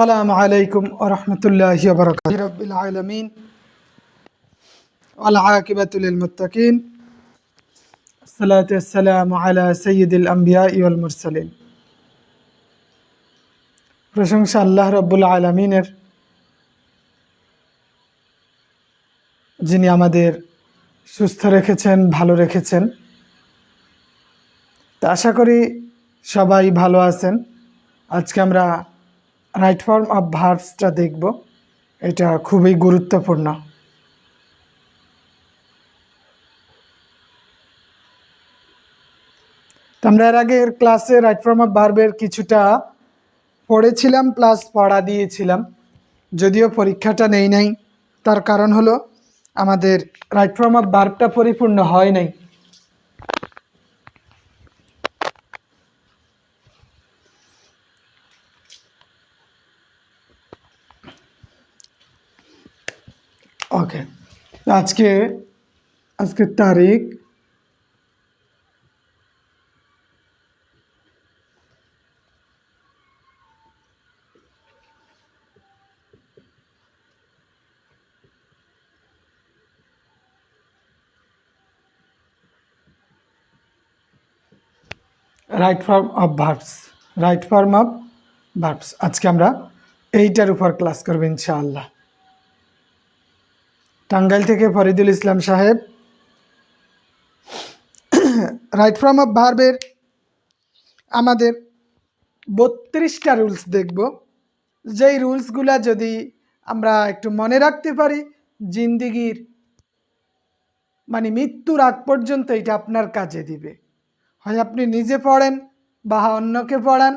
আসসালামু আলাইকুম ওয়া রাহমাতুল্লাহি ওয়া বারাকাতুহু রাব্বিল আলামিন ওয়াল আকিবাতু লিল মুত্তাকিন আসসালাতু ওয়াসসালামু আলা সাইয়্যিদিল আমবিয়া ওয়াল মুরসালিন। প্রশংসা আল্লাহ রাব্বুল আলামিনের, যিনি আমাদের সুস্থ রেখেছেন, ভালো রেখেছেন। তো আশা করি সবাই ভালো আছেন। আজকে আমরা রাইট ফর্ম অফ ভার্বসটা দেখব। এটা খুবই গুরুত্বপূর্ণ। তো আমরা এর আগের ক্লাসে রাইট ফর্ম অফ ভার্বের কিছুটা পড়েছিলাম, প্লাস পড়া দিয়েছিলাম। যদিও পরীক্ষাটা নেই নাই, তার কারণ হলো আমাদের রাইট ফর্ম অফ ভার্বটা পরিপূর্ণ হয় নাই। ওকে, আজকের তারিখ রাইট ফর্ম অফ ভার্বস আজকে আমরা এইটার উপর ক্লাস করব ইনশাআল্লাহ। টাঙ্গাইল থেকে ফরিদুল ইসলাম সাহেব। রাইট ফর্ম অফ ভার্বের আমাদের 32টা রুলস দেখব। যেই রুলসগুলা যদি আমরা একটু মনে রাখতে পারি, জিন্দিগির মানে মৃত্যুর আগ পর্যন্ত এটা আপনার কাজে দিবে। হয় আপনি নিজে পড়েন বা অন্যকে পড়ান,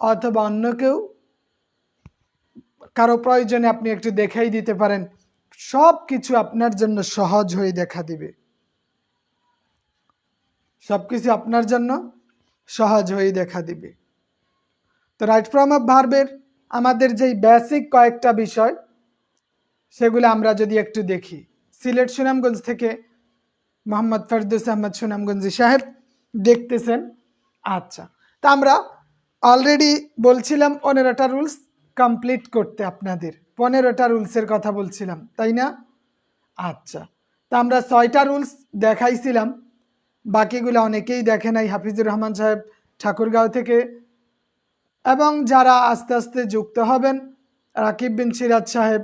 অথবা অন্য কেউ কারো প্রয়োজনে আপনি একটু দেখাই দিতে পারেন। সব কিছু আপনার জন্য সহজ হয়ে দেখা দিবে। সব কিছু আপনার জন্য সহজ হয়ে দেখা দিবে। তো রাইট ফর্ম অফ ভার্বের আমাদের যেই বেসিক কয়েকটা বিষয়, সেগুলো আমরা যদি একটু দেখি। সিলেট সুনামগঞ্জ থেকে মোহাম্মদ ফেরদৌস আহমদ সুনামগঞ্জি সাহেব দেখতেছেন। আচ্ছা, তা আমরা অলরেডি বলছিলাম 15টা রুলস কমপ্লিট করতে, আপনাদের 15টা রুলসের কথা বলছিলাম, তাই না? আচ্ছা, তা আমরা 6টা রুলস দেখাইছিলাম, বাকিগুলো অনেকেই দেখে নাই। হাফিজুর রহমান সাহেব ঠাকুরগাঁও থেকে, এবং যারা আস্তে আস্তে যুক্ত হবেন, রাকিব বিন সিরাজ সাহেব।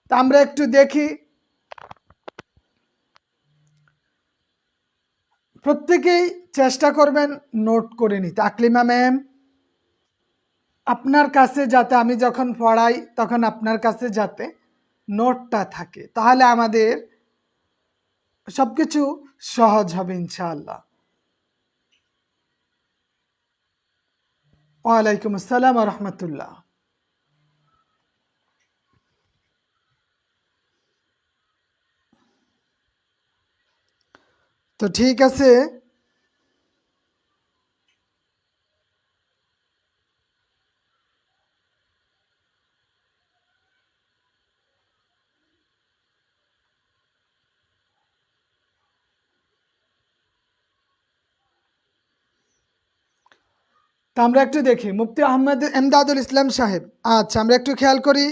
তা আমরা একটু দেখি, প্রত্যেকেই চেষ্টা করবেন নোট করে নিতে। আকলিমা ম্যাম, আপনার কাছে যাতে আমি যখন পড়াই তখন আপনার কাছে যাতে নোটটা থাকে, তাহলে আমাদের সবকিছু সহজ হবে ইনশাআল্লাহ। ওয়ালাইকুম আসসালাম ওয়া রাহমাতুল্লাহ। তো ঠিক আছে, তা আমরা একটু দেখি। মুফতি আহমদ এমদাদুল ইসলাম সাহেব। আচ্ছা, আমরা একটু খেয়াল করি।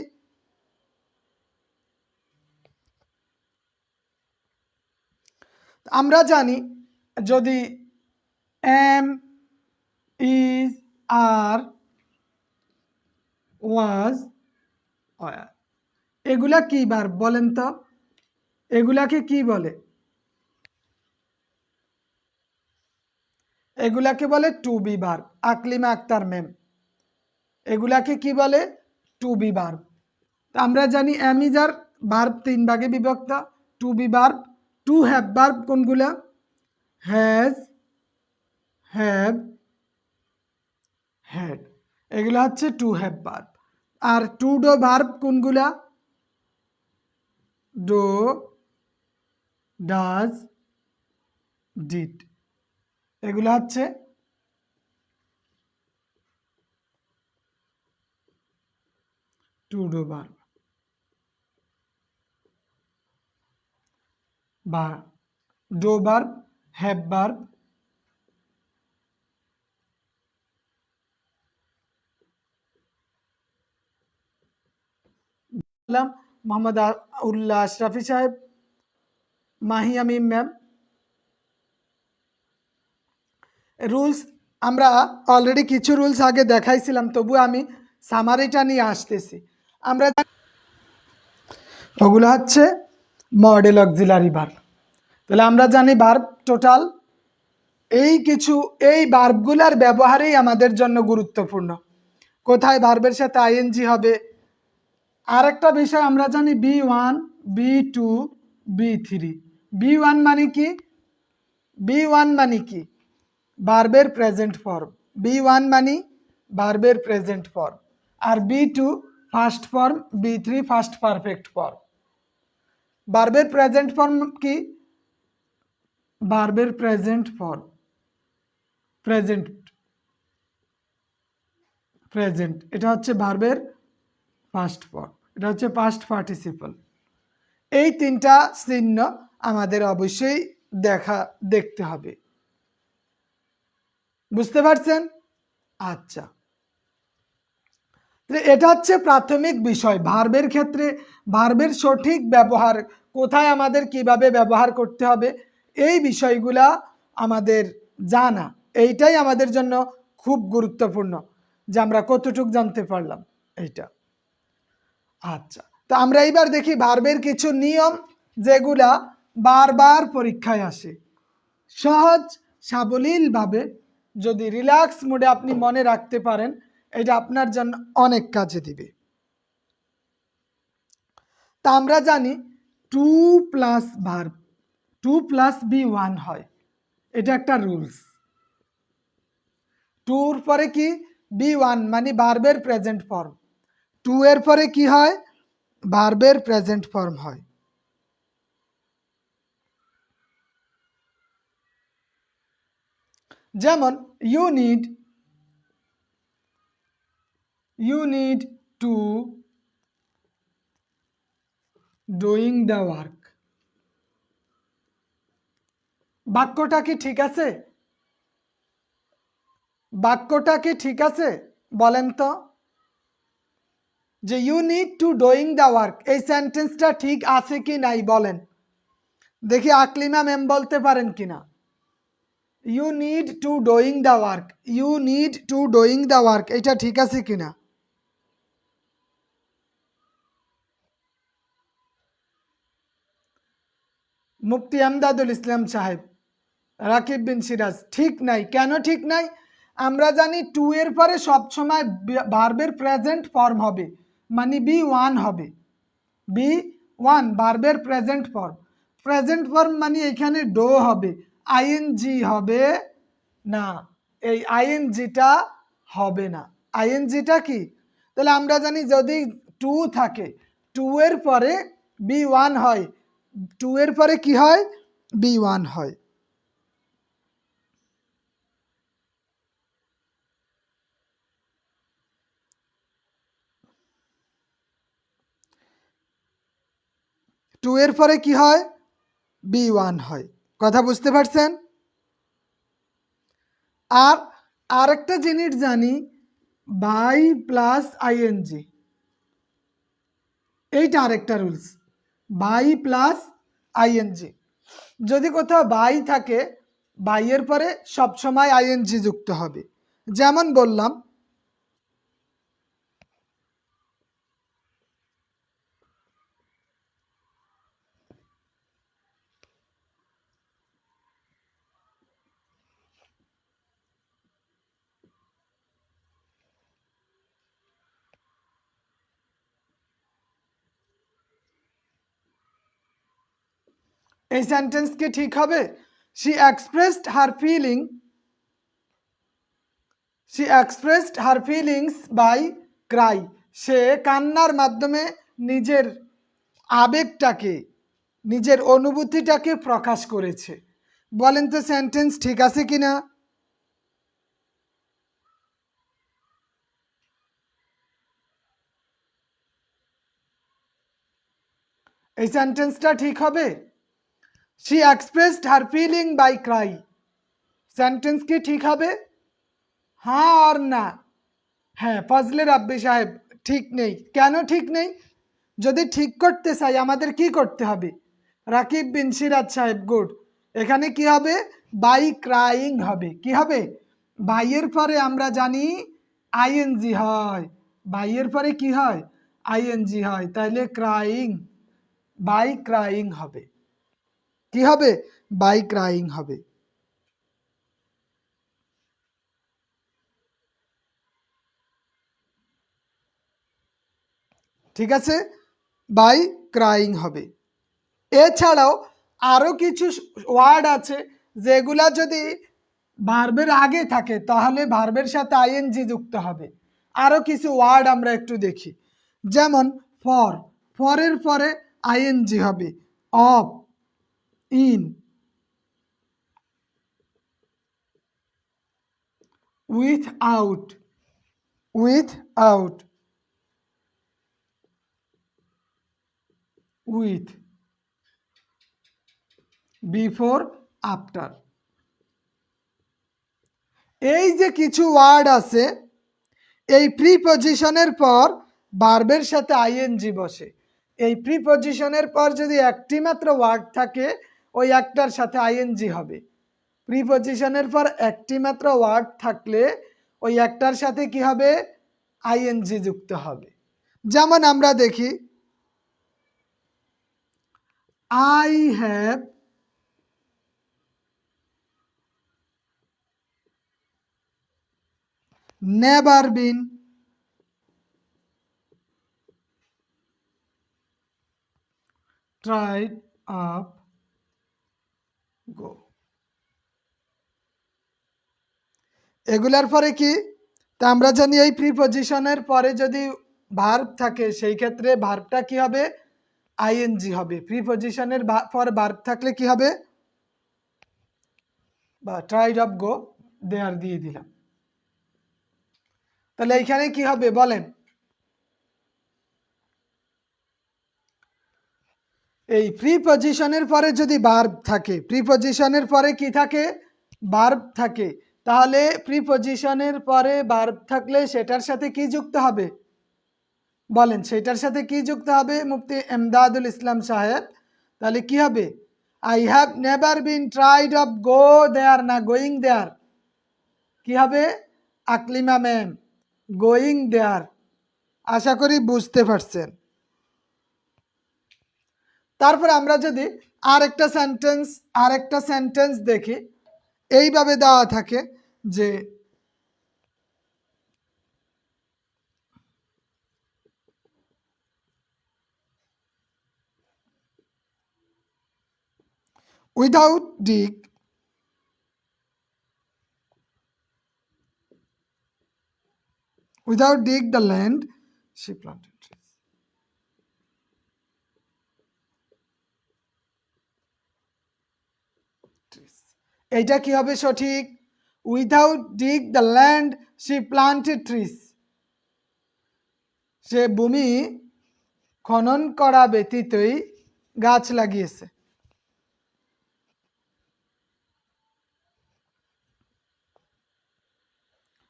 আমরা জানি যদি এম, ইজ, আর, ওয়াজ, এগুলা কি ভার্ব বলেন তো? এগুলাকে কি বলে? এগুলাকে বলে to be verb. Aklima Akter ma'am, এগুলাকে কি বলে? To be verb. আমরা জানি এম ইজ আর ভার্ব 3 ভাগে বিভক্ত। To be verb, to have verb কোনগুলা? হ্যাজ, হ্যাভ, হ্যাড, এগুলা হচ্ছে টু হ্যাভ ভার্ব। আর টু ডো ভার্ব কোনগুলা? ডো, ডাজ, ডিড, এগুলা হচ্ছে টু ডো ভার্ব বা do verb, have verb, Aslam, Mohammad Ullah Ashrafi Sahib, Mahi Amim ma'am. Rules আমরা অলরেডি কিছু রুলস আগে দেখাইছিলাম, তবু আমি সামারিটা নিয়ে আসতেছি। আমরা ওগুলো হচ্ছে মডেল অক্সিলারি ভার্ব। তাহলে আমরা জানি ভার্ব টোটাল এই ভার্বগুলার ব্যবহারেই আমাদের জন্য গুরুত্বপূর্ণ। কোথায় ভার্বের সাথে আইএনজি হবে। আর একটা বিষয় আমরা জানি B1, B2, B3। B1 মানে কি? B1 মানে কি? ভার্বের প্রেজেন্ট ফর্ম। B1 মানে ভার্বের প্রেজেন্ট ফর্ম। আর B2 first form, B3 first perfect form. ভার্বের প্রেজেন্ট ফর্ম কি? ভার্বের প্রেজেন্ট ফর্ম, প্রেজেন্ট প্রেজেন্ট এটা হচ্ছে ভার্বের ফার্স্ট ফর্ম, এটা হচ্ছে পাস্ট পার্টিসিপল। এই তিনটা চিহ্ন আমাদের অবশ্যই দেখতে হবে। বুঝতে পারছেন? আচ্ছা, এটা হচ্ছে প্রাথমিক বিষয়। ভার্বের ক্ষেত্রে ভার্বের সঠিক ব্যবহার কোথায়, আমাদের কিভাবে ব্যবহার করতে হবে, এই বিষয়গুলা আমাদের জানা, এইটাই আমাদের জন্য খুব গুরুত্বপূর্ণ যে আমরা কতটুকু জানতে পারলাম এইটা। আচ্ছা, তো আমরা এইবার দেখি ভার্বের কিছু নিয়ম যেগুলা বারবার পরীক্ষায় আসে। সহজ সাবলীলভাবে যদি রিল্যাক্স মোডে আপনি মনে রাখতে পারেন, এটা আপনার জন্য অনেক কাজে দিবে। তা আমরা জানি 2 প্লাস ভার্ব 2 প্লাস B1 হয়, এটা একটা রুলস। 2 এর পরে কি? B1 মানে ভার্বের প্রেজেন্ট ফর্ম। 2 এর পরে কি হয়? ভার্বের প্রেজেন্ট ফর্ম হয়। যেমন you need to doing the work. বাক্যটা কি ঠিক আছে? বাক্যটা কি ঠিক আছে বলেন তো? যে you need to doing the work, এই সেন্টেন্সটা ঠিক আছে কি নাই বলেন দেখি। আকলিমা ম্যাম বলতে পারেন কিনা? You need to doing the work, you need to doing the work, এটা ঠিক আছে কিনা? মুফতি আমদাদুল ইসলাম সাহেব, রাকিব বিন সিরাজ, ঠিক নাই। কেন ঠিক নাই? আমরা জানি 2 এর পরে সবসময় ভার্বের প্রেজেন্ট ফর্ম হবে, মানে B1 হবে। B1 ভার্বের প্রেজেন্ট ফর্ম। প্রেজেন্ট ফর্ম মানে এখানে ডো হবে, আইএনজি হবে না। এই আইএনজিটা হবে না। আইএনজিটা কি? তাহলে আমরা জানি যদি 2 থাকে, 2 এর পরে B1 হয়, 2 এর পরে কি হয়? B1 হয়। টু এর পরে কি হয়? B1 হয়। কথা বুঝতে পারছেন? আর আরেকটা জিনিস জানি, বাই প্লাস আইএনজি, এইটা আরেকটা রুলস। বাই প্লাস আইএনজি, যদি কোথাও বাই থাকে, বাইয়ের পরে সবসময় আইএনজি যুক্ত হবে। যেমন বললাম, এই সেন্টেন্স কি ঠিক হবে? She expressed her feelings by cry. সে কান্নার মাধ্যমে নিজের আবেগটাকে, নিজের অনুভূতিটাকে প্রকাশ করেছে। বলেন তো সেন্টেন্স ঠিক আছে কিনা? এই সেন্টেন্সটা ঠিক হবে? She expressed her feeling by cry, sentence কি ঠিক হবে? হ্যাঁ আর না? হ্যাঁ, ফজলে রাব্বি সাহেব ঠিক নেই। কেন ঠিক নেই? যদি ঠিক করতে চাই আমাদের কি করতে হবে? রাকিব বিন সিরাজ সাহেব, গুড। এখানে কি হবে? বাই ক্রাইং হবে। কি হবে? বাইয়ের পরে আমরা জানি আইএনজি হয়, বাইয়ের পরে কি হয়? আইএনজি হয়, তাহলে ক্রাইং, বাই ক্রাইং হবে। কি হবে? বাই ক্রাইং হবে। ঠিক আছে, বাই ক্রাইং হবে। এছাড়াও আরো কিছু ওয়ার্ড আছে যেগুলা যদি ভার্বের আগে থাকে তাহলে ভার্বের সাথে আইএনজি যুক্ত হবে। আরো কিছু ওয়ার্ড আমরা একটু দেখি, যেমন ফর, ফরের পরে আইএনজি হবে। Of, in, with out, with out, with, before, after. এই যে কিছু ওয়ার্ড আছে, এই প্রিপজিশনের পর ভার্বের সাথে আইএনজি বসে। এই প্রিপজিশনের পর যদি একটি মাত্র ওয়ার্ড থাকে ওই একটার সাথে আইএনজি হবে। প্রিপজিশনের পর একটি মাত্র ওয়ার্ড থাকলে ওই একটার সাথে কি হবে? আইএনজি যুক্ত হবে। যেমন আমরা দেখি, I have never been tried up go. এগুলার পরে কি? তা আমরা জানি এই প্রিপজিশনের পরে যদি ভার্ব থাকে সেই ক্ষেত্রে ভার্বটা কি হবে? আইএনজি হবে। প্রিপজিশনের পর ভার্ব থাকলে কি হবে? বা ট্রাইড অফ গো দেয়ার দিয়ে দিলাম। তাহলে এইখানে কি হবে বলেন? এই প্রিপজিশনের পরে যদি ভার্ব থাকে, প্রিপজিশনের পরে কি থাকে? ভার্ব থাকে, তাহলে প্রিপজিশনের পরে ভার্ব থাকলে সেটার সাথে কি যুক্ত হবে বলেন? সেটার সাথে কি যুক্ত হবে মুফতি এমদাদুল ইসলাম সাহেব? তাহলে কি হবে? I have never been tried of go there, না গোয়িং দেয়ার। কি হবে? Aklima ma'am, going there. আশা করি বুঝতে পারছেন। তারপর আমরা যদি আরেকটা সেন্টেন্স দেখি, এইভাবে দেওয়া থাকে যে without dig the land she planted trees. এইটা কি হবে সঠিক? Without dig the land she planted trees. সে ভূমি খনন করা ব্যতীতই গাছ লাগিয়েছে।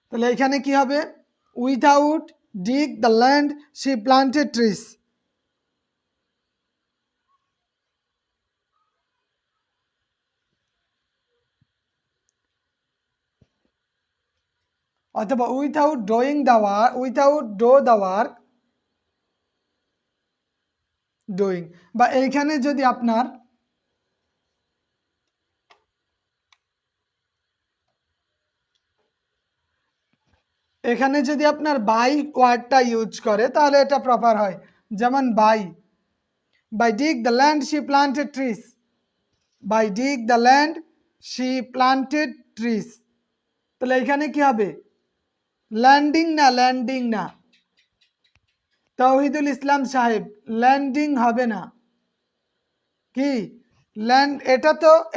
তাহলে এখানে কি হবে? Without dig the land she planted trees. অথবা without doing the work, without do the work doing. বা এইখানে যদি আপনার বাই ওয়ার্ডটা ইউজ করে তাহলে এটা প্রপার হয়। যেমন by dig the land she planted trees, by dig the land she planted trees. তাহলে এখানে কি হবে? ল্যান্ডিং না, ল্যান্ডিং না তৌহিদুল ইসলাম সাহেব, ল্যান্ডিং হবে না। কি ল্যান্ড?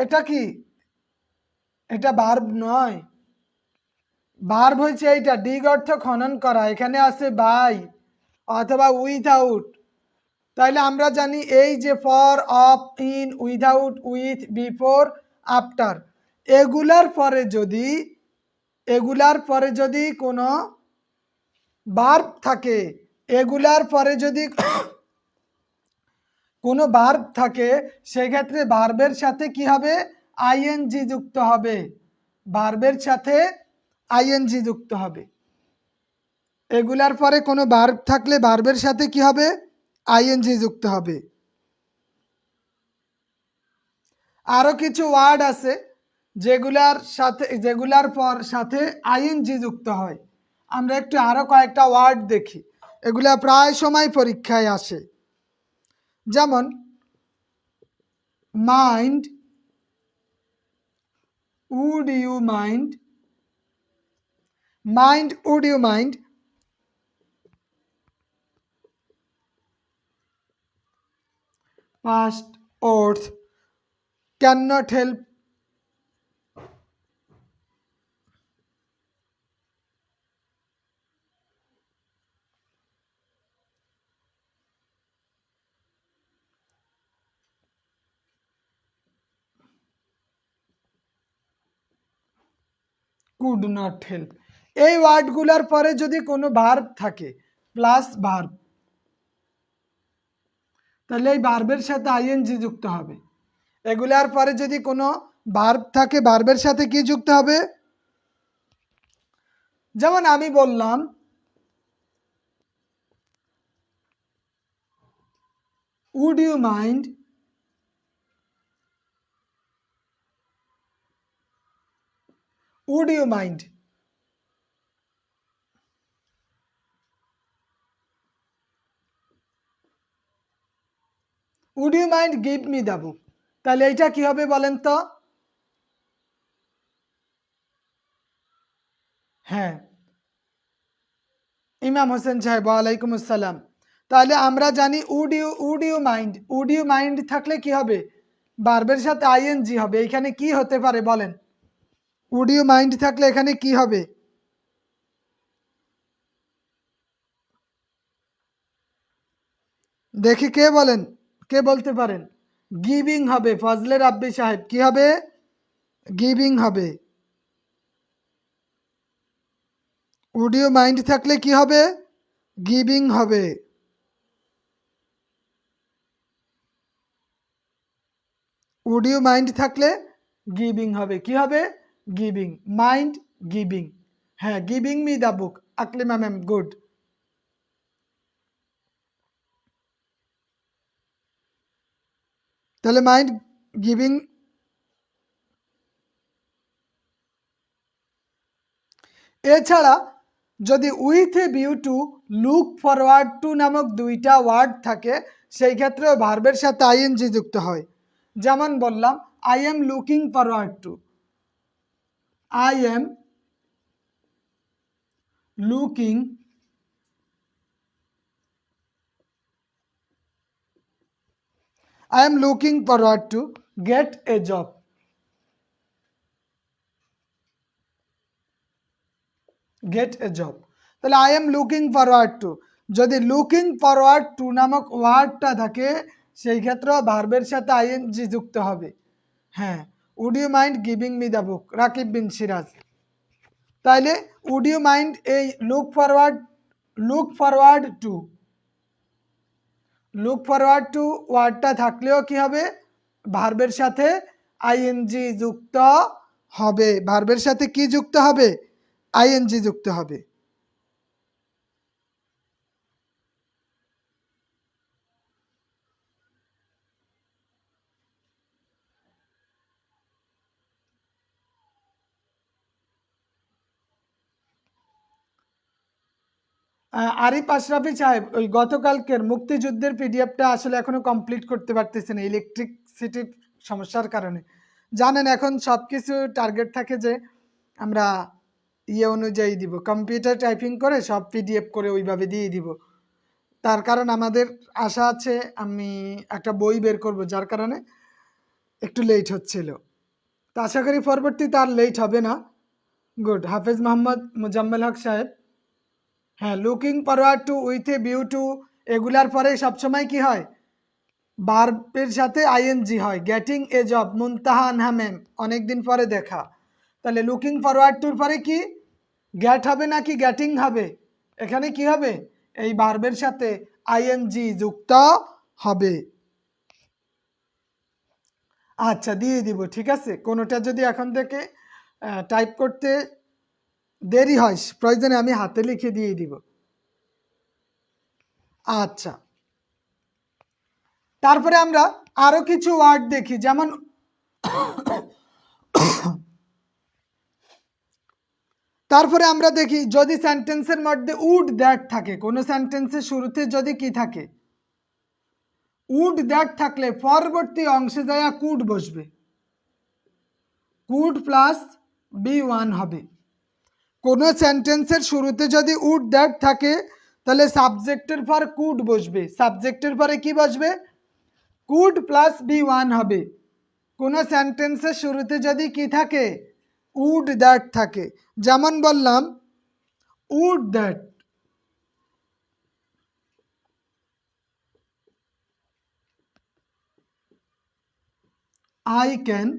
এটা কি? এটা ভার্ব নয়, ভার্ব হচ্ছে এইটা। ডিগ অর্থ খনন করা, এখানে আছে বাই অথবা উইথাউট। তাইলে আমরা জানি এই যে for, of, in, without, with, before, after, এগুলার পরে যদি কোনো ভার্ব থাকে, এগুলার পরে যদি কোনো ভার্ব থাকে সেই ক্ষেত্রে ভার্বের সাথে কি হবে, আইএনজি যুক্ত হবে, ভার্বের সাথে আইএনজি যুক্ত হবে। এগুলার পরে কোনো ভার্ব থাকলে ভার্বের সাথে কি হবে, আইএনজি যুক্ত হবে। আরো কিছু ওয়ার্ড আছে যেগুলার পর সাথে আইএনজি যুক্ত হয়। আমরা একটু আরো কয়েকটা ওয়ার্ড দেখি, এগুলা প্রায় সময় পরীক্ষায় আসে। যেমন mind, would you mind, mind would you mind. Past words cannot help, could not help। এই ওয়ার্ডগুলোর পরে যদি কোনো ভার্ব থাকে প্লাস ভার্ব, তাহলে এই ভার্বের সাথে আইএনজি যুক্ত হবে। এগুলার পরে যদি কোনো ভার্ব থাকে ভার্বের সাথে কি যুক্ত হবে, যেমন আমি বললাম would you mind, would you mind। would you mind give me the book, তাহলে এইটা কি হবে বলেন তো? হ্যাঁ, ইমাম হোসেন সাহেব ওয়ালাইকুম আসসালাম। তাহলে আমরা জানি উড ইউ মাইন্ড থাকলে কি হবে, ভার্বের সাথে আইএনজি হবে। এখানে কি হতে পারে বলেন, উড ইউ মাইন্ড থাকলে এখানে কি হবে? দেখি কে বলেন, কে বলতে পারেন? গিভিং হবে। ফজলে রাব্বি সাহেব কি হবে, গিভিং হবে। উড ইউ মাইন্ড থাকলে কি হবে, গিভিং হবে। উড ইউ মাইন্ড থাকলে গিভিং হবে, কি হবে, গিভিং। মাইন্ড গিভিং, হ্যাঁ, giving me the book. Aklima ma'am good. তাহলে মাইন্ড গিভিং। এছাড়া যদি with a view to, look forward to নামক দুইটা ওয়ার্ড থাকে সেই ক্ষেত্রেও ভার্বের সাথে আইএনজি যুক্ত হয়। যেমন বললাম I am looking forward to, I am looking forward to get a job. Get a job, তাহলে I am looking forward to, যদি লুকিং ফরওয়ার্ড টু নামক ওয়ার্ডটা থাকে সেই ক্ষেত্রে ভার্বের সাথে আইএনজি যুক্ত হবে। হ্যাঁ, would you mind giving me the book, Rakib bin Siraj. তাইলে উড ইউ মাইন্ড এই লুক ফরওয়ার্ড টু ওয়ার্ডটা থাকলেও কি হবে, ভার্বের সাথে আইএনজি যুক্ত হবে। ভার্বের সাথে কি যুক্ত হবে, আইএনজি যুক্ত হবে। আরিফ আশরাফি সাহেব, ওই গতকালকের মুক্তিযুদ্ধের পিডিএফটা আসলে এখনো কমপ্লিট করতে পারতেছে না ইলেকট্রিসিটির সমস্যার কারণে। জানেন এখন সব কিছু টার্গেট থাকে যে আমরা অনুযায়ী দিব, কম্পিউটার টাইপিং করে সব পিডিএফ করে ওইভাবে দিয়ে দিব। তার কারণ আমাদের আশা আছে আমি একটা বই বের করব, যার কারণে একটু লেট হচ্ছিল। তো আশা করি পরবর্তীতে আর লেট হবে না। গুড। হাফেজ মোহাম্মদ মুজাম্মেল হক সাহেব, হ্যাঁ, looking forward two, with a view to, এগুলার পরে সবসময় কি হয়, ভার্বের সাথে আইএনজি হয়। গেটিং এ জব, মুনতাহা আনহা ম্যাম, অনেকদিন পরে দেখা। তাহলে লুকিং ফরওয়ার্ড টুর পরে কি গেট হবে নাকি গেটিং হবে? এখানে কি হবে, এই ভার্বের সাথে আইএনজি যুক্ত হবে। আচ্ছা দিয়ে দিব, ঠিক আছে। কোনোটা যদি এখন থেকে টাইপ করতে দেরি হয় প্রয়োজনে আমি হাতে লিখে দিয়ে দিব। আচ্ছা, তারপরে আমরা আরো কিছু ওয়ার্ড দেখি, যেমন তারপরে আমরা দেখি যদি সেন্টেন্সের মধ্যে উড দ্যাট থাকে, কোনো সেন্টেন্সের শুরুতে যদি কি থাকে, উড দ্যাট থাকলে পরবর্তী অংশে যায় কুড বসবে, কুড প্লাস বি ওয়ান হবে। কোনো সেন্টেন্সের শুরুতে যদি উড দ্যাট থাকে তাহলে সাবজেক্টের পর কুড বসবে, সাবজেক্টের পরে কি বসবে, কুড প্লাস বি ওয়ান হবে। কোনো সেন্টেন্সের শুরুতে যদি কি থাকে, উড দ্যাট থাকে, যেমন বললাম would that I can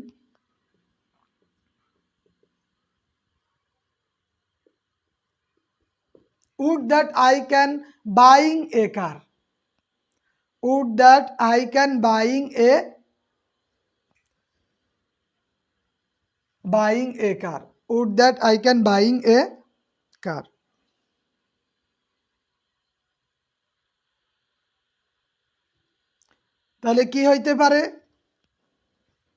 would that I can buying a car, would that I can buying a car, would that I can buying a car। তাহলে কি হইতে পারে,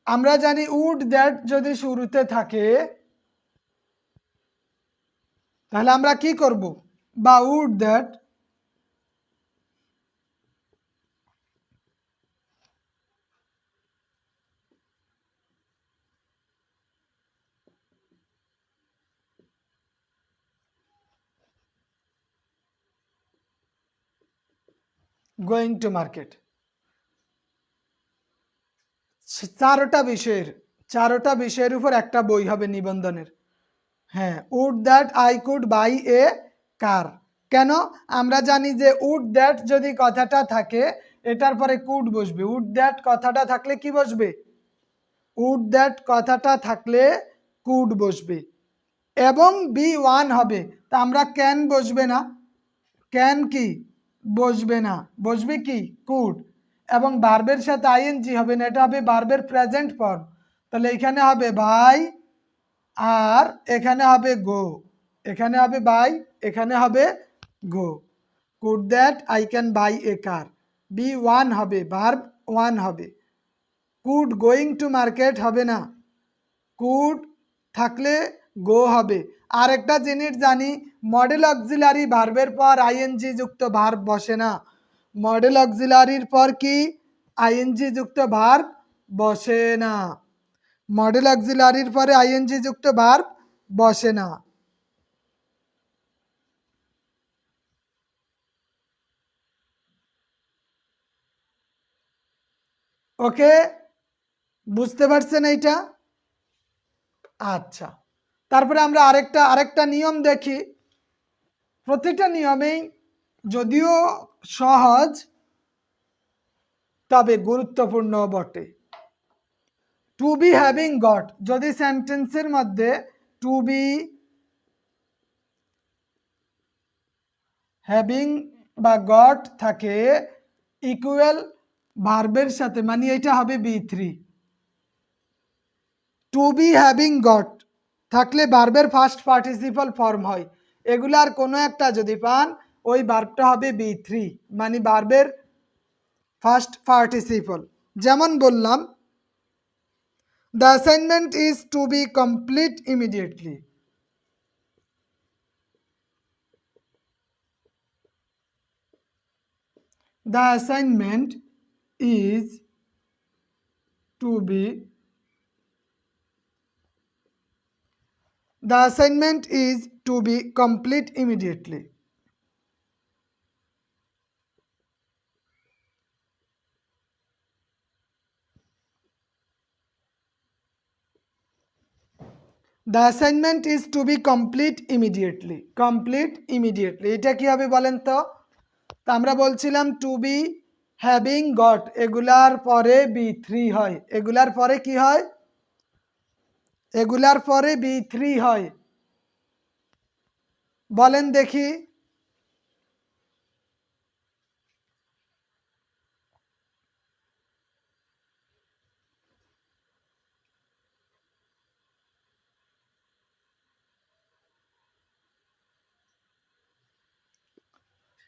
আমরা জানি উড দ্যাট যদি শুরুতে থাকে তাহলে আমরা কি করব, বা would that going to market. চারোটা বিষয়ের উপর একটা বই হবে নিবন্ধনের। হ্যাঁ, would that I could buy a car. কেন, আমরা জানি যে উড দ্যাট যদি কথাটা থাকে এটার পরে কুড বসবে, উড দ্যাট কথাটা থাকলে কি বসবে, উড দ্যাট কথাটা থাকলে কুড বসবে এবং বি ওয়ান হবে। তা আমরা ক্যান বসবে না, ক্যান কি বসবে না, বসবে কি কুড, এবং ভার্বের সাথে আইএনজি হবে না, এটা হবে ভার্বের প্রেজেন্ট ফর্ম। তাহলে এখানে হবে বাই আর এখানে হবে গো, এখানে হবে বাই, এখানে হবে go. Could that I can buy a car, B one হবে, ভার্ব ওয়ান হবে। কুড গোয়িং টু মার্কেট হবে না, কুড থাকলে গো হবে। আর একটা জিনিস জানি, মডেল অক্সিলারি ভার্বের পর আইএনজি যুক্ত ভার্ব বসে না, মডেল অক্সিলারির পর কি আইএনজি যুক্ত ভার্ব বসে না, মডেল অক্সিলারির পরে আইএনজি যুক্ত ভার্ব বসে না। ওকে, বুঝতে পারছেন এইটা? আচ্ছা, তারপরে আমরা আরেকটা নিয়ম দেখি। প্রতিটা নিয়মেই যদিও সহজ তবে গুরুত্বপূর্ণ বটে। টু বি হ্যাভিং গট, যদি সেন্টেন্সের মধ্যে টু বি হ্যাভিং বা গট থাকে ইকুয়াল ভার্বের সাথে, মানে এটা হবে B three. To be having got থাকলে ভার্বের ফার্স্ট পার্টিসিপাল ফর্ম হয়, এগুলার কোনো একটা যদি পান ওই ভার্বটা হবে বি থ্রি, মানে ভার্বের ফার্স্ট পার্টিসিপল। যেমন বললাম the assignment is to be complete immediately, the assignment is to be the assignment is to be complete immediately। the assignment is to be complete immediately, complete immediately এটা কি হবে বলেন তো? তা আমরা বলছিলাম টু বি হ্যাভিং গট এগুলার পরে বি থ্রি হয়, এগুলার পরে কি হয়, এগুলার পরে বি থ্রি হয়, বলেন দেখি।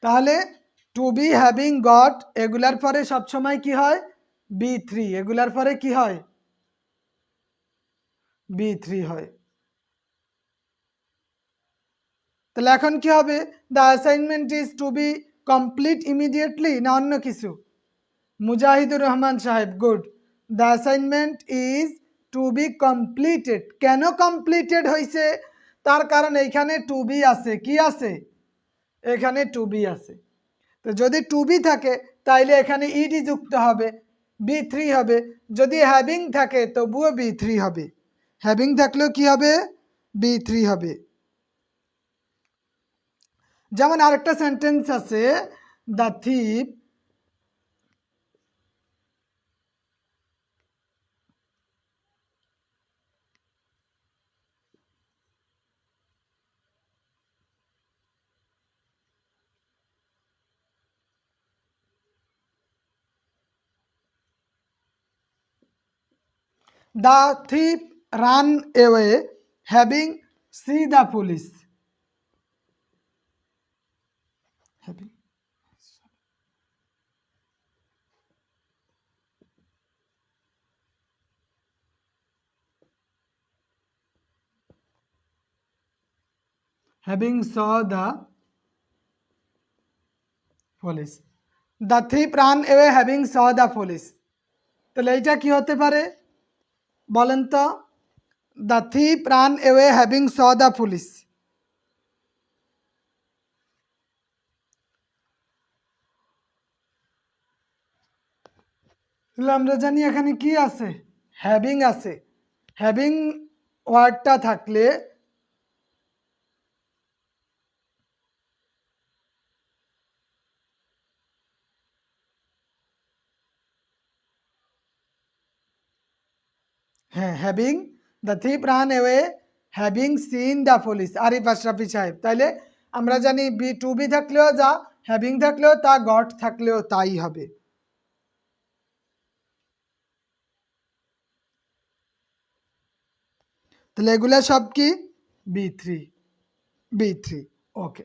তাহলে টু বি হ্যাভিং গট এগুলার পরে সবসময় কি হয় B3 এগুলার পরে কি হয় B3 হয়। তাহলে এখন কি হবে the assignment is to be complete immediately না অন্য কিছু Mujahidur Rahman Sahib good the assignment is to be completed কেন কমপ্লিটেড হয়েছে তার কারণ এইখানে টু বি আছে কি আছে এখানে টু বি আছে তো যদি টু বি থাকে তাইলে এখানে ইডি যুক্ত হবে B3 হবে যদি হ্যাভিং থাকে তবুও B3 হবে হ্যাভিং থাকলেও কি হবে B3 হবে যেমন আরেকটা সেন্টেন্স আছে the thief The thief ran away having seen the police. Having saw the police. The thief ran away having saw the police. তাহলে এইটা কি হতে পারে বলেন তো The thief ran away having saw the police. তাহলে আমরা জানি এখানে কি আছে হ্যাভিং আছে হ্যাভিং ওয়ার্ডটা থাকলে হ্যাঁ having the thief run away having seen the police Arif Ashrafi সাহেব তাইলে আমরা জানি বি টু বি থাকলেও যা হ্যাভিং থাকলেও তা গট থাকলেও তাই হবে তাহলে এগুলা সব কি B3 ওকে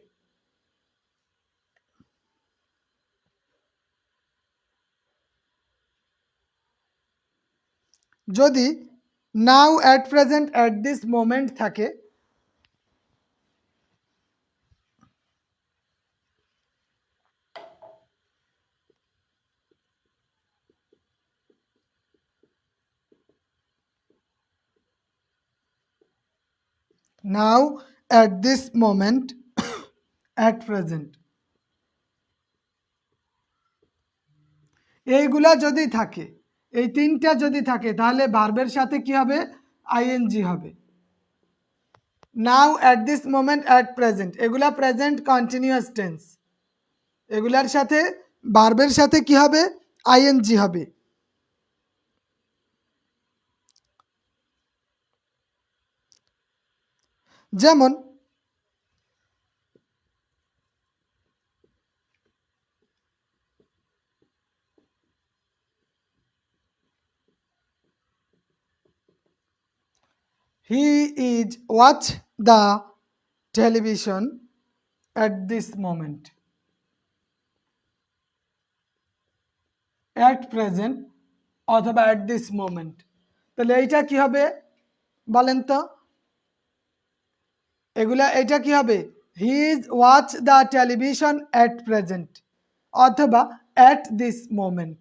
যদি now at present at this moment থাকে now at this moment at present এইগুলা যদি থাকে এই তিনটা যদি থাকে তাহলে ভার্বের সাথে কি হবে আইএনজি হবে নাও at this moment at present এগুলা প্রেজেন্ট কন্টিনিউয়াস টেন্স এগুলার সাথে ভার্বের সাথে কি হবে আইএনজি হবে যেমন হি is watch the television at this moment at present অথবা অ্যাট দিস মোমেন্ট তাহলে এইটা কি হবে বলেন তো এগুলা এটা কি হবে he is watch the television at present অথবা at this moment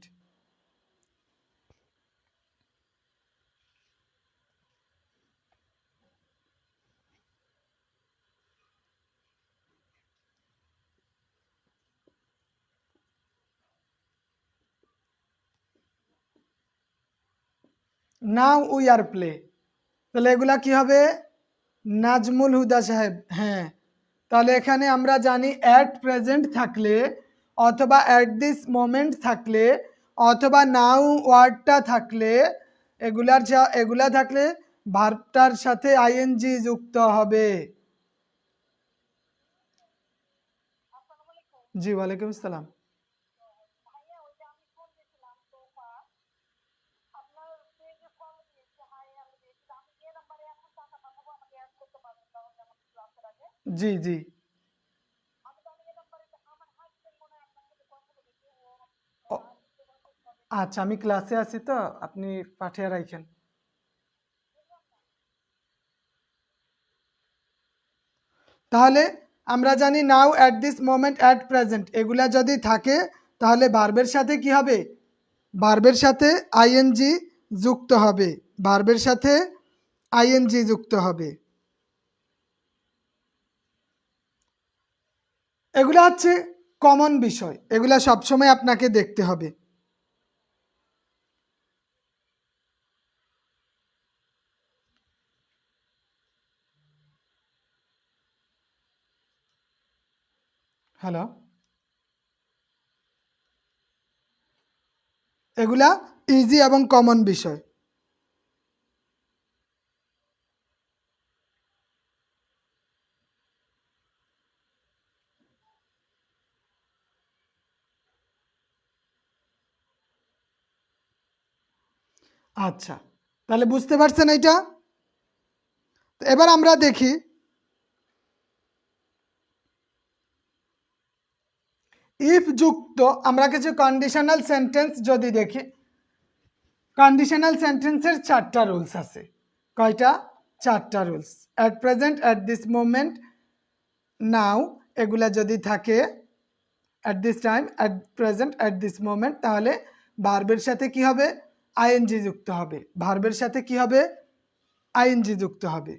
now we are play তাহলে এগুলা কি হবে নাজমুল হুদা সাহেব হ্যাঁ তাহলে এখানে আমরা জানি অ্যাট প্রেজেন্ট থাকলে অথবা অ্যাট দিস মোমেন্ট থাকলে অথবা নাও ওয়ার্ডটা থাকলে এগুলা থাকলে ভার্বটার সাথে আইএনজি যুক্ত হবে জি ওয়ালাইকুম আসসালাম জি জি আচ্ছা, আমি ক্লাসে আছি তো, আপনি পাঠিয়ে রাখেন। তাহলে আমরা জানি now, at this moment, at present, এগুলা যদি থাকে তাহলে ভার্বের সাথে কি হবে? ভার্বের সাথে আইএনজি যুক্ত হবে। ভার্বের সাথে আইএনজি যুক্ত হবে। এগুলা হচ্ছে কমন বিষয়, এগুলা সবসময় আপনাকে দেখতে হবে। হ্যালো, এগুলা ইজি এবং কমন বিষয়। আচ্ছা, তাহলে বুঝতে পারছেন এটা? এবার আমরা দেখি ইফ যুক্ত আমরা কিছু কন্ডিশনাল সেন্টেন্স যদি দেখি, কন্ডিশনাল সেন্টেন্সের 4টা রুলস আছে। কয়টা? 4টা rules. At present, at this moment, now, এগুলা যদি থাকে, at this time, at present, at this moment, তাহলে ভার্বের সাথে কি হবে? আইএনজি যুক্ত হবে। ভার্বের সাথে কি হবে? আইএনজি যুক্ত হবে।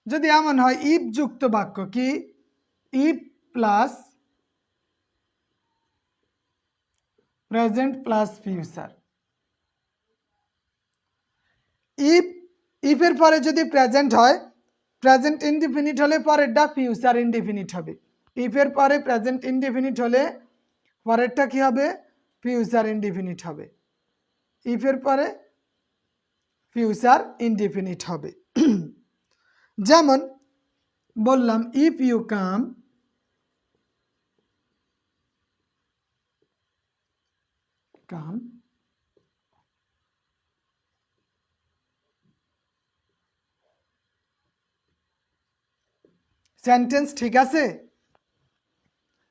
যদি এমন হয় ইফ যুক্ত বাক্য, কি? If plus present plus future. If, ইফের পরে যদি প্রেজেন্ট হয়, প্রেজেন্ট ইনডিফিনিট হলে পরেরটা ফিউচার ইনডিফিনিট হবে। ইফের পরে প্রেজেন্ট ইনডিফিনিট হলে পরেরটা কি হবে? ফিউচার ইনডিফিনিট হবে। ইফের পরে ফিউচার ইনডিফিনিট হবে। যেমন বললাম if you come, come, sentence ঠিক আছে?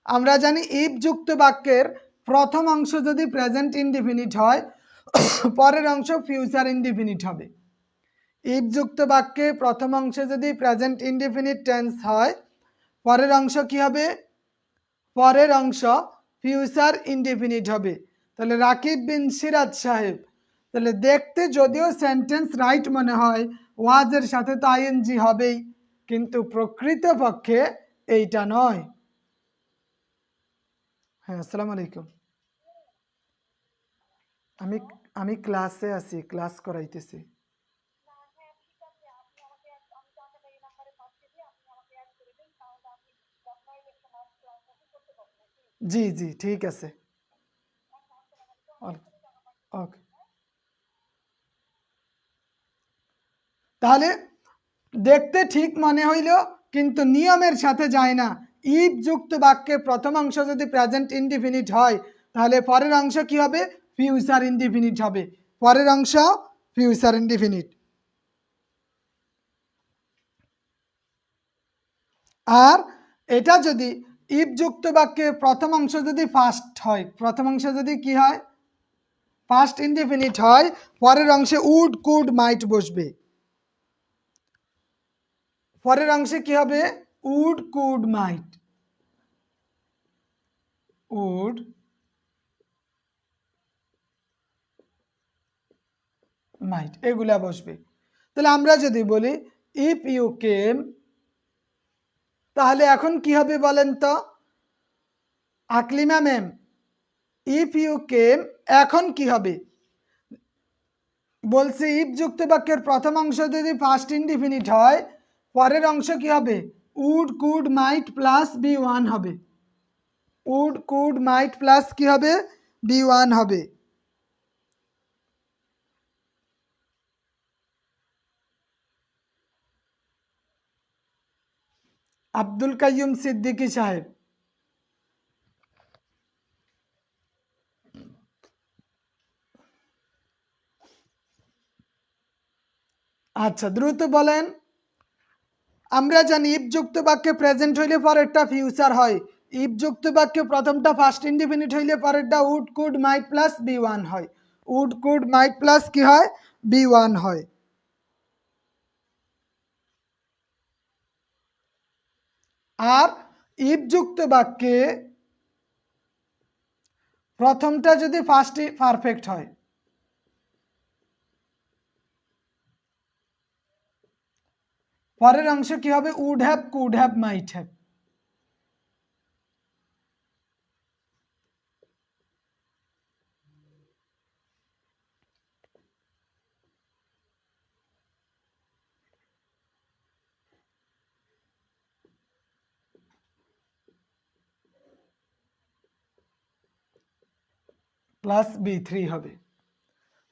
আমরা জানি ইফ যুক্ত বাক্যের প্রথম অংশ যদি প্রেজেন্ট ইনডিফিনিট হয়, পরের অংশ ফিউচার ইনডিফিনিট হবে। ইফ যুক্ত বাক্যে প্রথম অংশে যদি প্রেজেন্ট ইনডিফিনিট টেন্স হয়, পরের অংশ কি হবে? পরের অংশ ফিউচার ইনডিফিনিট হবে। তাহলে রাকিব বিন সিরাজ সাহেব, তাহলে দেখতে যদিও সেন্টেন্স রাইট মনে হয়, ওয়াজের সাথে তো আইএনজি হবেই, কিন্তু প্রকৃতপক্ষে এইটা নয়। হ্যাঁ, আসসালামু আলাইকুম। আমি আমি ক্লাসে আছি, ক্লাস করাইতেছি। জি জি, ঠিক আছে। ওকে, তাহলে দেখতে ঠিক মনে হইল কিন্তু নিয়মের সাথে যায় না। ইফ যুক্ত বাক্যে প্রথম অংশ যদি প্রেজেন্ট ইনডিফিনিট হয়, তাহলে পরের অংশ কি হবে? ফিউচার ইনডিফিনিট হবে। পরের অংশ ফিউচার ইনডিফিনিট। আর এটা যদি ইফ যুক্ত বাক্যে প্রথম অংশ যদি ফার্স্ট হয়, প্রথম অংশ যদি কি হয়? ফার্স্ট ইনডিফিনিট হয়, পরের অংশে উড কুড মাইট বসবে। পরের অংশে কি হবে? উড কুড মাইট, উড মাইট, এগুলা বসবে। তাহলে আমরা যদি বলি ইফ ইউ কেম, তাহলে এখন কি হবে বলেন তো Aklima ma'am? If you came এখন কি হবে? বলছে ইফ যুক্ত বাক্যের প্রথম অংশ যদি ফার্স্ট ইনডিফিনিট হয়, পরের অংশ কি হবে? Would could might plus B one হবে। উড কুড মাইট প্লাস কি হবে? বি ওয়ান হবে। আব্দুল কাইয়ুম সিদ্দিকী সাহেব, আচ্ছা দ্রুত বলেন। আমরা জানি ইফ যুক্ত বাক্যে প্রেজেন্ট হইলে পরেরটা ফিউচার হয়, ইফ যুক্ত বাক্য প্রথমটা ফার্স্ট ইনডিফিনিট হইলে পরেরটা would could might plus B one হয়। উড কুড মাইট প্লাস কি হয়, বি ওয়ান হয়। আর ইফ যুক্ত বাক্যে প্রথমটা যদি ফার্স্ট পারফেক্ট হয়, পরের অংশ কি হবে, would have, could have, might have. Plus B3 হবে।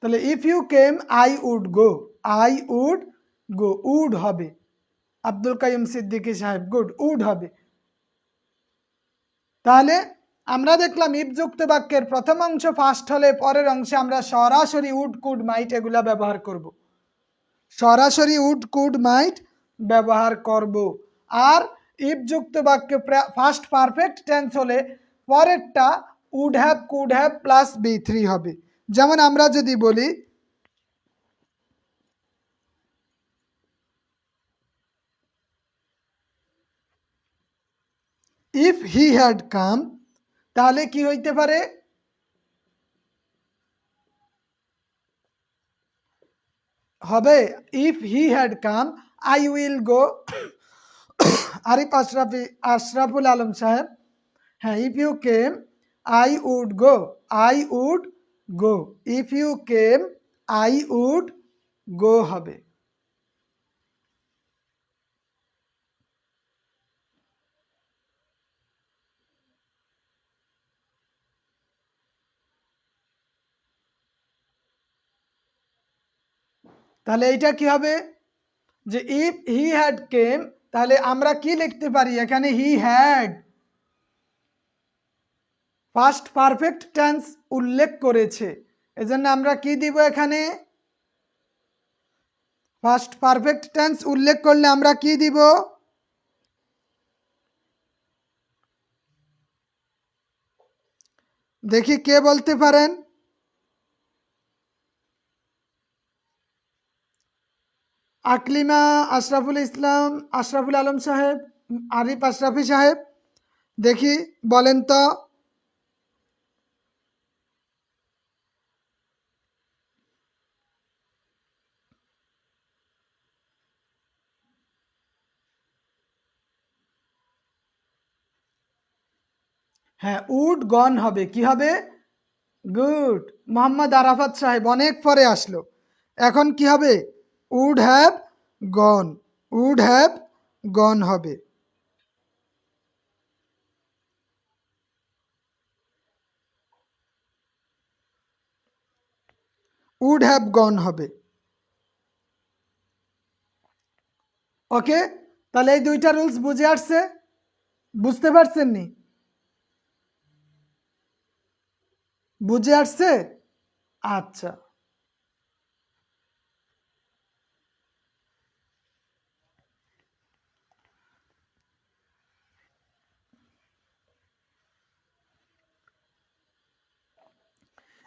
তাহলে if you came I would go, I would go, would হবে। আব্দুল কাইয়ুম সিদ্দিকী সাহেব, গুড, উড হবে। তাহলে আমরা দেখলাম ইফ যুক্ত বাক্যের প্রথম অংশ ফার্স্ট হলে পরের অংশে আমরা সরাসরি উড কুড মাইট এগুলা ব্যবহার করব, সরাসরি উড কুড মাইট ব্যবহার করব। আর ইফ যুক্ত বাক্য ফার্স্ট পারফেক্ট টেন্স হলে পরেরটা would have, could have plus B3 হবে। যেমন আমরা যদি বলি ইফ হি হ্যাড কাম, তাহলে কি হইতে পারে, হবে if he had come I will go. Arif Ashraful Alam Sahib, হ্যাঁ, if you came I would go, I would go, if you came I would go হবে। তাহলে এইটা কি হবে, যে ইফ হি হ্যাড কেম, তাহলে আমরা কি লিখতে পারি এখানে, he had first perfect tense উল্লেখ করেছে, এজন্য আমরা কি দিব এখানে, ফার্স্ট পারফেক্ট টেন্স উল্লেখ করলে আমরা কি দিব, দেখি কে বলতে পারেন। আকলিমা, আশরাফুল ইসলাম, আশরাফুল আলম সাহেব, আরিফ আশরাফি সাহেব, দেখি বলেন তো। হ্যাঁ, উড গন হবে, কি হবে, গুড। মোহাম্মদ আরাফাত সাহেব অনেক পরে আসলো, এখন কি হবে, would have gone, would have gone হবে। উড হ্যাভ গন হবে। ওকে, তাহলে এই দুইটা রুলস বুঝে আসছে, বুঝতে পারছেন নি, বুঝে আসছে, আচ্ছা।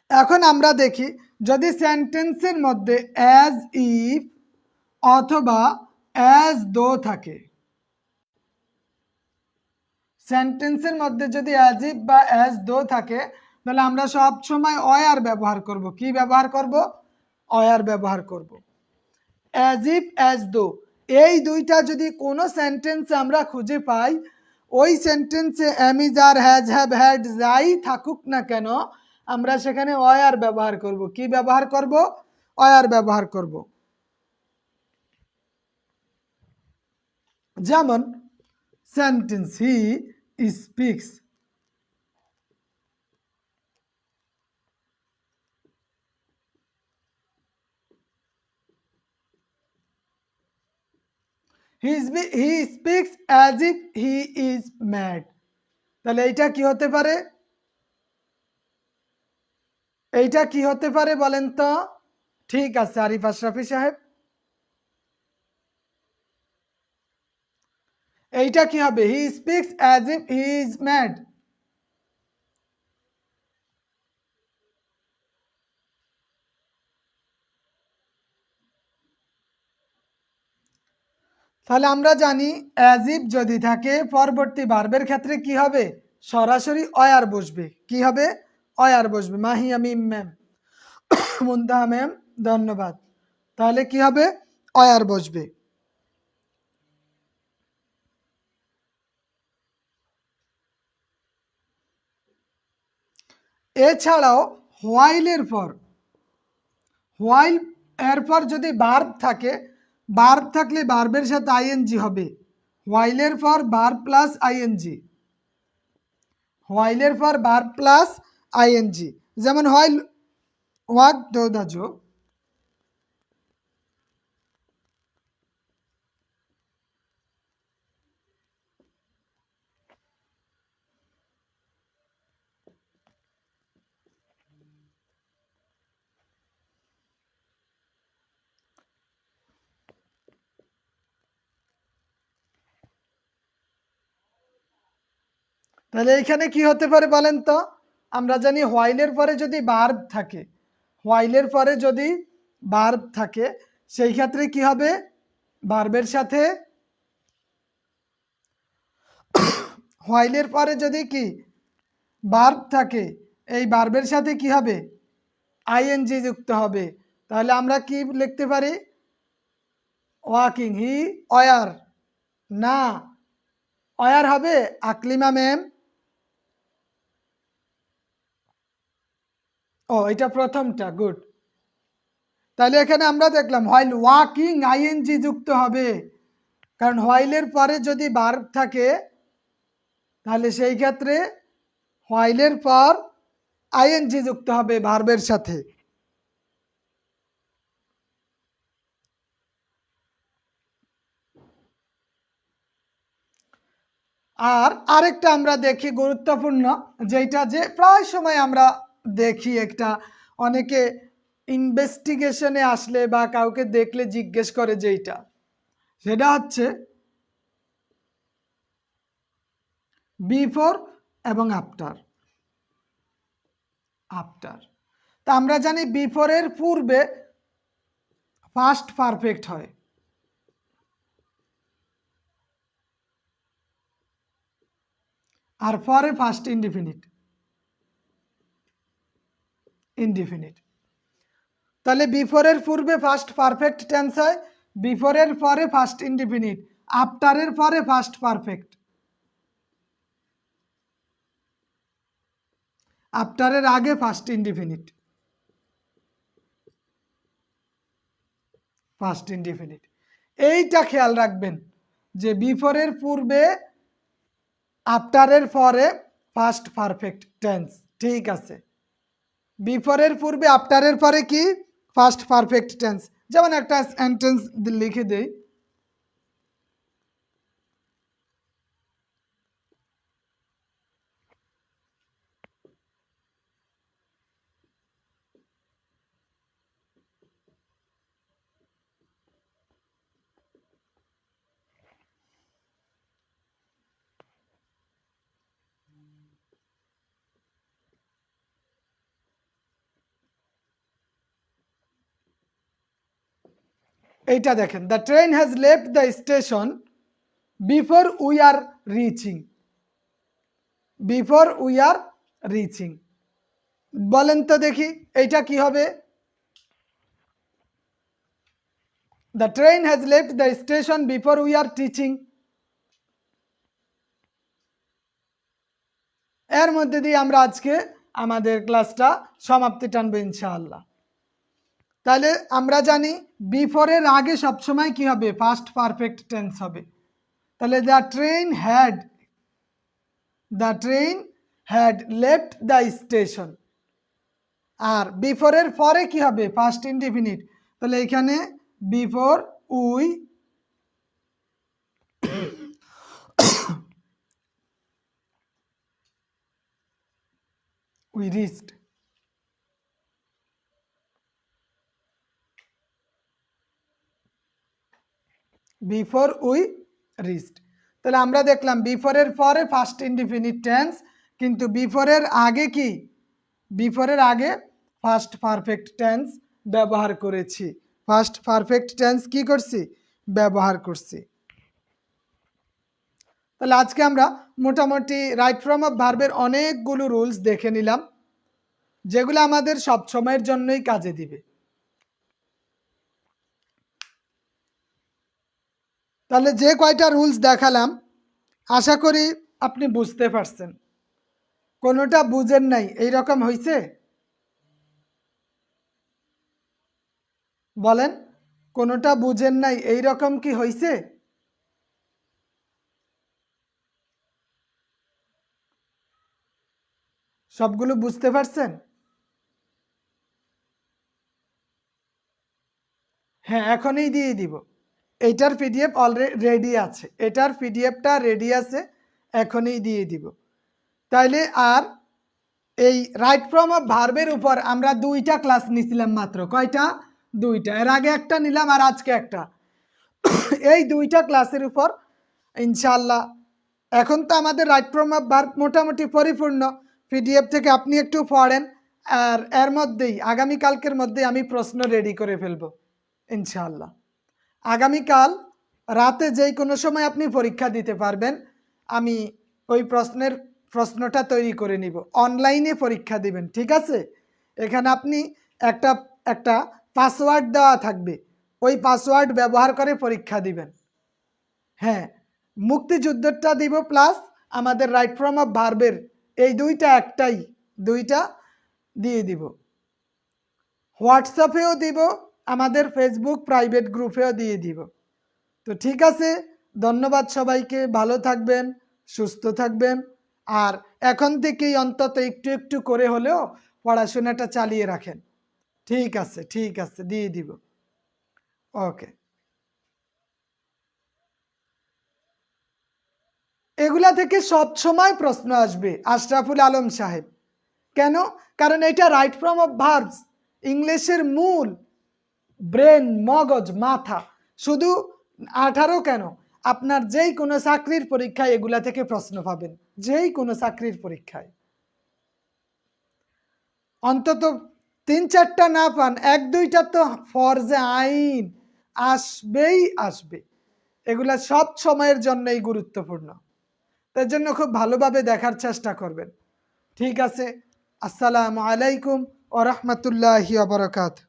এখন আমরা দেখি, যদি সেন্টেন্সের মধ্যে অ্যাজ ইফ অথবা অ্যাজ দো থাকে, সেন্টেন্সের মধ্যে যদি অ্যাজ ইফ বা অ্যাজ দো থাকে, তাহলে আমরা সব সময় অয়ার ব্যবহার করব। কি ব্যবহার করব, অয়ার ব্যবহার করব। অ্যাজ ইফ, অ্যাজ দো, এই দুইটা যদি কোনো সেন্টেন্সে আমরা খুঁজে পাই, ওই সেন্টেন্সে amidst R has have had যাই থাকুক না কেন, আমরা সেখানে অয়ার ব্যবহার করব। কি ব্যবহার করব, অয়ার ব্যবহার করব। যেমন sentence he speaks, he speaks as if he is mad. তাহলে এইটা কি হতে পারে, এইটা কি হতে পারে বলেন তো। ঠিক আছে আরিফ আশরাফি সাহেব, এইটা কি হবে? He speaks as if he is mad. তাহলে আমরা জানি অ্যাজ ইফ যদি থাকে পরবর্তী ভার্বের ক্ষেত্রে কি হবে? সরাসরি অয়ার বসবে। কি হবে? অয়ার বসবে। মাহিয়া মিম ম্যাম, মুনতাহা ম্যাম, ধন্যবাদ। তাহলে কি হবে? অয়ার বসবে। এছাড়াও হোয়াইলের পর, হোয়াইল এর পর যদি ভার্ব থাকে, ভার্ব থাকলে ভার্বের সাথে আইএনজি হবে। হোয়াইলের পর ভার্ব প্লাস আইএনজি, হোয়াইলের পর ভার্ব প্লাস আইএনজি। যেমন হোয়াইল ওয়াক দোদাজো, তাহলে এখানে কি হতে পারে বলেন তো? আমরা জানি হোয়াইলের পরে যদি ভার্ব থাকে, হোয়াইলের পরে যদি ভার্ব থাকে সেই ক্ষেত্রে কি হবে? ভার্বের সাথে, হোয়াইলের পরে যদি কি ভার্ব থাকে, এই ভার্বের সাথে কি হবে? আইএনজি যুক্ত হবে। তাহলে আমরা কি লিখতে পারি? ওয়াকিং, হি অয়ার, না অয়ার হবে আকলিমা ম্যাম। ও এটা প্রথমটা, গুড। তাহলে এখানে আমরা দেখলাম হোয়াইল ওয়াকিং আইএনজি যুক্ত হবে, কারণ হোয়াইলের পরে যদি ভার্ব থাকে তাহলে সেই ক্ষেত্রে হোয়াইলের পর আইএনজি যুক্ত হবে ভার্বের সাথে। আর আরেকটা আমরা দেখি গুরুত্বপূর্ণ, যেটা যে প্রায় সময় আমরা দেখি, একটা অনেকে ইনভেস্টিগেশনে আসলে বা কাউকে দেখলে জিজ্ঞেস করে, যেটা সেটা হচ্ছে বিফোর এবং আফটার। আফটার, তা আমরা জানি বিফোরের পূর্বে পাস্ট পারফেক্ট হয়, আর পরে ফার্স্ট ইনডিফিনিট। ইনডিফিনিট, তাহলে বিফোরের পূর্বে ফার্স্ট পারফেক্ট টেন্স হয়, বিফোরের পরে ফার্স্ট ইনডিফিনিট, আফটারের পরে ফার্স্ট পারফেক্ট, আফটারের আগে ফার্স্ট ইনডিফিনিট। ফার্স্ট ইনডিফিনিট, এইটা খেয়াল রাখবেন যে বিফোরের পূর্বে আফটারের পরে ফার্স্ট পারফেক্ট টেন্স। ঠিক আছে, বিফোরের পূর্বে আফটারের পরে কি? First perfect tense. যেমন একটা সেন্টেন্স লিখে দেই, এইটা দেখেন, the train has left the station before we are reaching. Before we are reaching, বলেন তো দেখি এইটা কি হবে? The train has left the station before we are teaching. এর মধ্যে দিয়ে আমরা আজকে আমাদের ক্লাসটা সমাপ্তি টানবো ইনশাআল্লাহ। তাহলে আমরা জানি বিফোরের আগে সবসময় কি হবে? ফার্স্ট পারফেক্ট টেন্স হবে। তাহলে the train had left the station, আর বিফোরের পরে কি হবে? First indefinite. তাহলে এখানে before we we reached, before we reached. তাহলে আমরা দেখলাম বিফোর এর পরে ফার্স্ট ইনডিফিনিট টেন্স, কিন্তু বিফোর এর আগে কি, বিফোর এর আগে ফার্স্ট পারফেক্ট টেন্স ব্যবহার করেছি, ফার্স্ট পারফেক্ট টেন্স কি করছি, ব্যবহার করছি। তাহলে আজকে আমরা মোটামুটি রাইট ফর্ম অফ ভার্বের অনেকগুলো রুলস দেখে নিলাম, যেগুলো আমাদের সব সময়ের জন্যই কাজে দিবে। তাহলে যে কয়টা রুলস দেখালাম আশা করি আপনি বুঝতে পারছেন। কোনোটা বুঝেন নাই এইরকম হয়েছে? বলেন, কোনোটা বুঝেন নাই এইরকম কি হয়েছে? সবগুলো বুঝতে পারছেন? হ্যাঁ, এখনই দিয়ে দিব। এইটার পিডিএফ অলরেডি রেডি আছে, এটার পিডিএফটা রেডি আছে, এখনই দিয়ে দিব। তাইলে আর এই রাইট ফর্ম অফ ভার্বের উপর আমরা দুইটা ক্লাস নিছিলাম মাত্র। কয়টা? দুইটা। এর আগে একটা নিলাম আর আজকে একটা। এই দুইটা ক্লাসের উপর ইনশাআল্লাহ এখন তো আমাদের রাইট ফর্ম অফ ভার্ব মোটামুটি পরিপূর্ণ। পিডিএফ থেকে আপনি একটু পড়েন, আর এর মধ্যেই আগামীকালকের মধ্যেই আমি প্রশ্ন রেডি করে ফেলবো ইনশাআল্লাহ। আগামীকাল রাতে যেই কোনো সময় আপনি পরীক্ষা দিতে পারবেন, আমি ওই প্রশ্নটা তৈরি করে নিব। অনলাইনে পরীক্ষা দিবেন, ঠিক আছে? এখানে আপনি একটা একটা পাসওয়ার্ড দেওয়া থাকবে, ওই পাসওয়ার্ড ব্যবহার করে পরীক্ষা দিবেন। হ্যাঁ, মুক্তিযুদ্ধটা দিব প্লাস আমাদের রাইট ফর্ম অফ ভার্বের এই দুইটা একটাই, দুইটা দিয়ে দিব। হোয়াটসঅ্যাপেও দিব, আমাদের ফেসবুক প্রাইভেট গ্রুপেও দিয়ে দিব। তো ঠিক আছে, ধন্যবাদ সবাইকে, ভালো থাকবেন, সুস্থ থাকবেন, আর এখন থেকেই অন্তত একটু একটু করে হলেও পড়াশোনাটা চালিয়ে রাখেন। ঠিক আছে, ঠিক আছে, দিয়ে দিব। ওকে। এগুলা থেকে সব সময় প্রশ্ন আসবে আশরাফুল আলম সাহেব। কেন? কারণ এটা রাইট ফর্ম অফ ভার্বস, ইংলিশের মূল, ব্রেন, মগজ, মাথা। শুধু 18 কেন, আপনার যেই কোনো চাকরির পরীক্ষায় এগুলা থেকে প্রশ্ন পাবেন, যেই কোনো চাকরির পরীক্ষায়। অন্তত 3-4টা না পান, 1-2টা তো ফরজে আইন আসবেই আসবে। এগুলা সব সময়ের জন্যই গুরুত্বপূর্ণ, তার জন্য খুব ভালোভাবে দেখার চেষ্টা করবেন। ঠিক আছে, আসসালামু আলাইকুম ওয়া রাহমাতুল্লাহি ওয়া বারাকাতুহু।